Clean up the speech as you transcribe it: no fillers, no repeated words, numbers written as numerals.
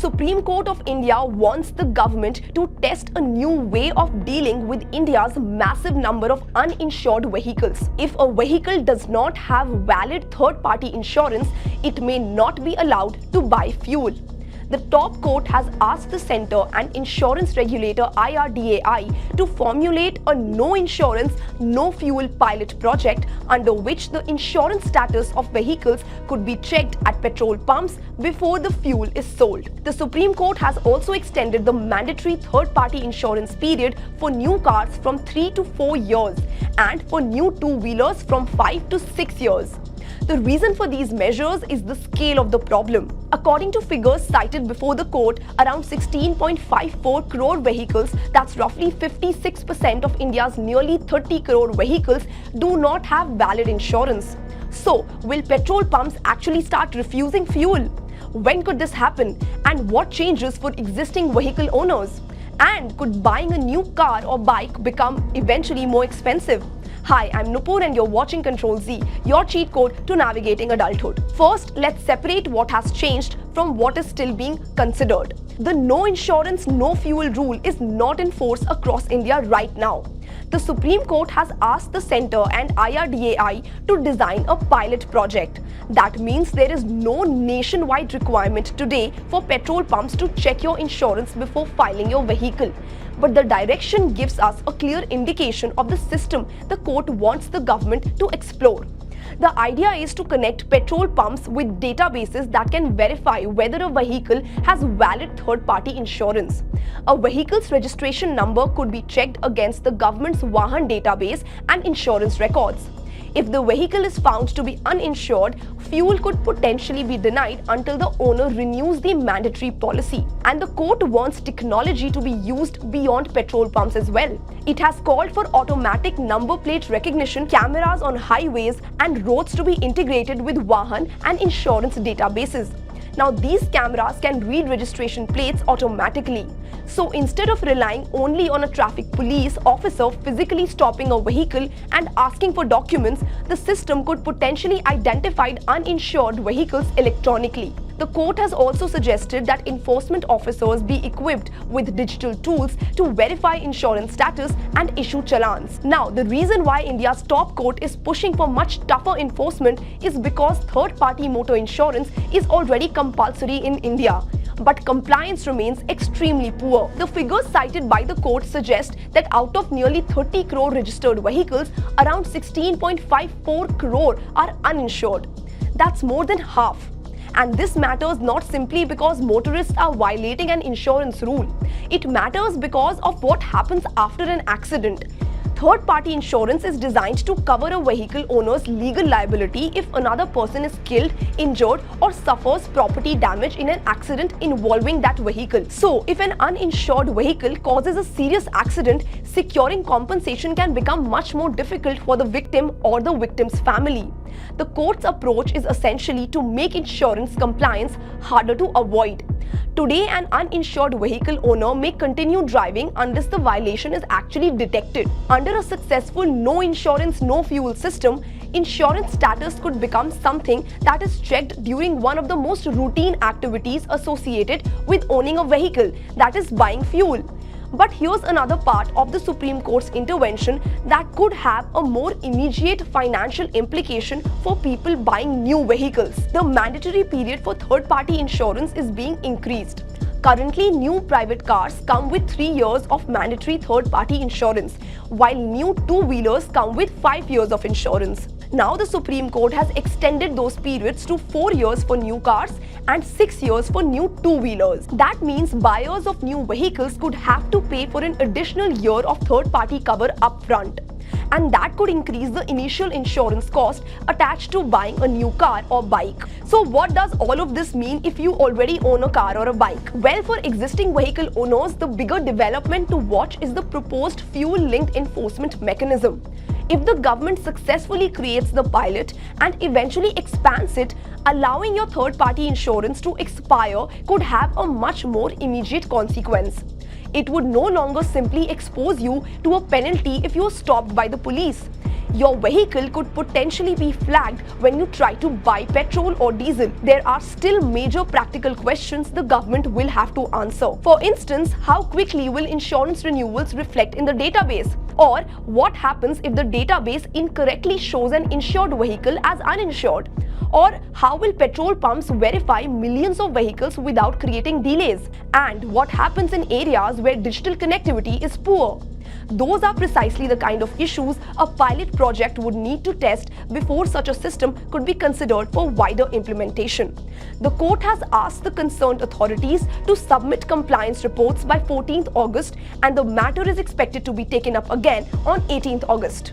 Supreme Court of India wants the government to test a new way of dealing with India's massive number of uninsured vehicles. If a vehicle does not have valid third-party insurance, it may not be allowed to buy fuel. The top court has asked the centre and insurance regulator IRDAI to formulate a no insurance, no fuel pilot project under which the insurance status of vehicles could be checked at petrol pumps before the fuel is sold. The Supreme Court has also extended the mandatory third-party insurance period for new cars from 3 to 4 years and for new two-wheelers from 5 to 6 years. The reason for these measures is the scale of the problem. According to figures cited before the court, around 16.54 crore vehicles, that's roughly 56% of India's nearly 30 crore vehicles, do not have valid insurance. So, will petrol pumps actually start refusing fuel? When could this happen? And what changes for existing vehicle owners? And could buying a new car or bike become eventually more expensive? Hi, I'm Nupur and you're watching Control Z, your cheat code to navigating adulthood. First, let's separate what has changed from what is still being considered. The no insurance, no fuel rule is not in force across India right now. The Supreme Court has asked the centre and IRDAI to design a pilot project. That means there is no nationwide requirement today for petrol pumps to check your insurance before filing your vehicle. But the direction gives us a clear indication of the system the court wants the government to explore. The idea is to connect petrol pumps with databases that can verify whether a vehicle has valid third-party insurance. A vehicle's registration number could be checked against the government's Vahan database and insurance records. If the vehicle is found to be uninsured, fuel could potentially be denied until the owner renews the mandatory policy. And the court wants technology to be used beyond petrol pumps as well. It has called for automatic number plate recognition, cameras on highways and roads to be integrated with Vahan and insurance databases. Now these cameras can read registration plates automatically. So instead of relying only on a traffic police officer physically stopping a vehicle and asking for documents, the system could potentially identify uninsured vehicles electronically. The court has also suggested that enforcement officers be equipped with digital tools to verify insurance status and issue challans. Now, the reason why India's top court is pushing for much tougher enforcement is because third-party motor insurance is already compulsory in India. But compliance remains extremely poor. The figures cited by the court suggest that out of nearly 30 crore registered vehicles, around 16.54 crore are uninsured. That's more than half. And this matters not simply because motorists are violating an insurance rule. It matters because of what happens after an accident. Third-party insurance is designed to cover a vehicle owner's legal liability if another person is killed, injured, or suffers property damage in an accident involving that vehicle. So, if an uninsured vehicle causes a serious accident, securing compensation can become much more difficult for the victim or the victim's family. The court's approach is essentially to make insurance compliance harder to avoid. Today, an uninsured vehicle owner may continue driving unless the violation is actually detected. Under a successful no insurance, no fuel system, insurance status could become something that is checked during one of the most routine activities associated with owning a vehicle, that is buying fuel. But here's another part of the Supreme Court's intervention that could have a more immediate financial implication for people buying new vehicles. The mandatory period for third-party insurance is being increased. Currently, new private cars come with 3 years of mandatory third-party insurance, while new two-wheelers come with 5 years of insurance. Now the Supreme Court has extended those periods to 4 years for new cars and 6 years for new two-wheelers. That means buyers of new vehicles could have to pay for an additional year of third-party cover upfront. And that could increase the initial insurance cost attached to buying a new car or bike. So what does all of this mean if you already own a car or a bike? Well, for existing vehicle owners, the bigger development to watch is the proposed fuel-linked enforcement mechanism. If the government successfully creates the pilot and eventually expands it, allowing your third-party insurance to expire could have a much more immediate consequence. It would no longer simply expose you to a penalty if you are stopped by the police. your vehicle could potentially be flagged when you try to buy petrol or diesel. There are still major practical questions the government will have to answer. For instance, how quickly will insurance renewals reflect in the database? Or what happens if the database incorrectly shows an insured vehicle as uninsured? Or how will petrol pumps verify millions of vehicles without creating delays? And what happens in areas where digital connectivity is poor? Those are precisely the kind of issues a pilot project would need to test before such a system could be considered for wider implementation. The court has asked the concerned authorities to submit compliance reports by 14th August, and the matter is expected to be taken up again on 18th August.